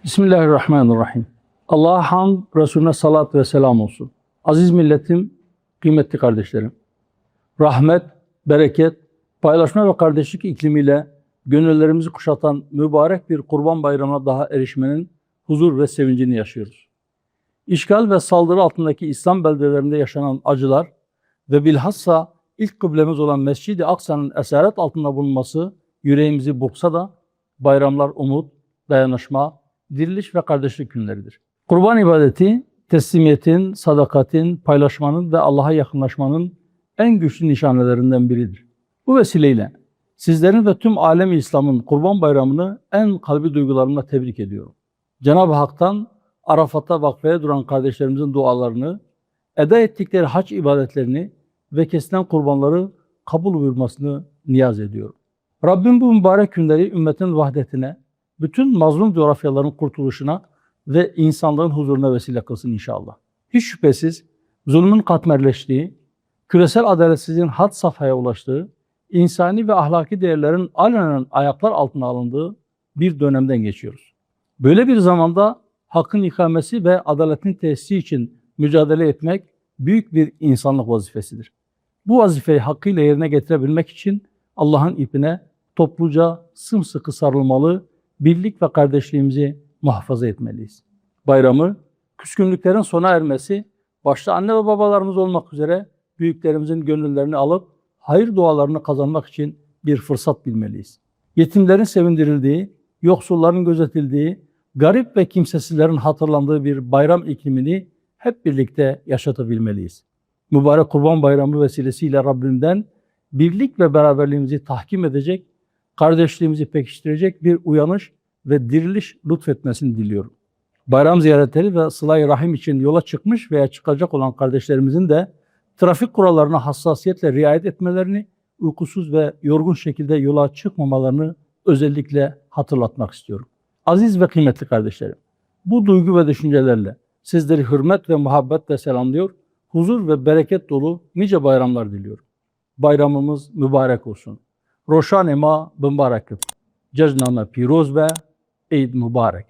Bismillahirrahmanirrahim. Allah'a hamd, Resulüne salat ve selam olsun. Aziz milletim, kıymetli kardeşlerim. Rahmet, bereket, paylaşma ve kardeşlik iklimiyle gönüllerimizi kuşatan mübarek bir Kurban Bayramı'na daha erişmenin huzur ve sevincini yaşıyoruz. İşgal ve saldırı altındaki İslam beldelerinde yaşanan acılar ve bilhassa ilk kıblemiz olan Mescid-i Aksa'nın esaret altında bulunması yüreğimizi burksa da bayramlar umut, dayanışma, diriliş ve kardeşlik günleridir. Kurban ibadeti, teslimiyetin, sadakatin, paylaşmanın ve Allah'a yakınlaşmanın en güçlü nişanelerinden biridir. Bu vesileyle sizlerin ve tüm alem-i İslam'ın Kurban Bayramı'nı en kalbi duygularımla tebrik ediyorum. Cenab-ı Hak'tan Arafat'ta vakfeye duran kardeşlerimizin dualarını, eda ettikleri hac ibadetlerini ve kesilen kurbanları kabul buyurmasını niyaz ediyorum. Rabbim bu mübarek günleri ümmetin vahdetine, bütün mazlum coğrafyaların kurtuluşuna ve insanlığın huzuruna vesile kılsın inşallah. Hiç şüphesiz zulmün katmerleştiği, küresel adaletsizliğin had safhaya ulaştığı, insani ve ahlaki değerlerin alenen ayaklar altına alındığı bir dönemden geçiyoruz. Böyle bir zamanda hakkın ikamesi ve adaletin tesisi için mücadele etmek büyük bir insanlık vazifesidir. Bu vazifeyi hakkıyla yerine getirebilmek için Allah'ın ipine topluca sımsıkı sarılmalı, birlik ve kardeşliğimizi muhafaza etmeliyiz. Bayramı, küskünlüklerin sona ermesi, başta anne ve babalarımız olmak üzere büyüklerimizin gönüllerini alıp hayır dualarını kazanmak için bir fırsat bilmeliyiz. Yetimlerin sevindirildiği, yoksulların gözetildiği, garip ve kimsesizlerin hatırlandığı bir bayram iklimini hep birlikte yaşatabilmeliyiz. Mübarek Kurban Bayramı vesilesiyle Rabbimden birlik ve beraberliğimizi tahkim edecek, kardeşliğimizi pekiştirecek bir uyanış ve diriliş lütfetmesini diliyorum. Bayram ziyaretleri ve sıla-i rahim için yola çıkmış veya çıkacak olan kardeşlerimizin de trafik kurallarına hassasiyetle riayet etmelerini, uykusuz ve yorgun şekilde yola çıkmamalarını özellikle hatırlatmak istiyorum. Aziz ve kıymetli kardeşlerim, bu duygu ve düşüncelerle sizleri hürmet ve muhabbetle selamlıyor, huzur ve bereket dolu nice bayramlar diliyorum. Bayramımız mübarek olsun. Roşan-ı ma mübarek. Cejname piroz ve Eid mübarek.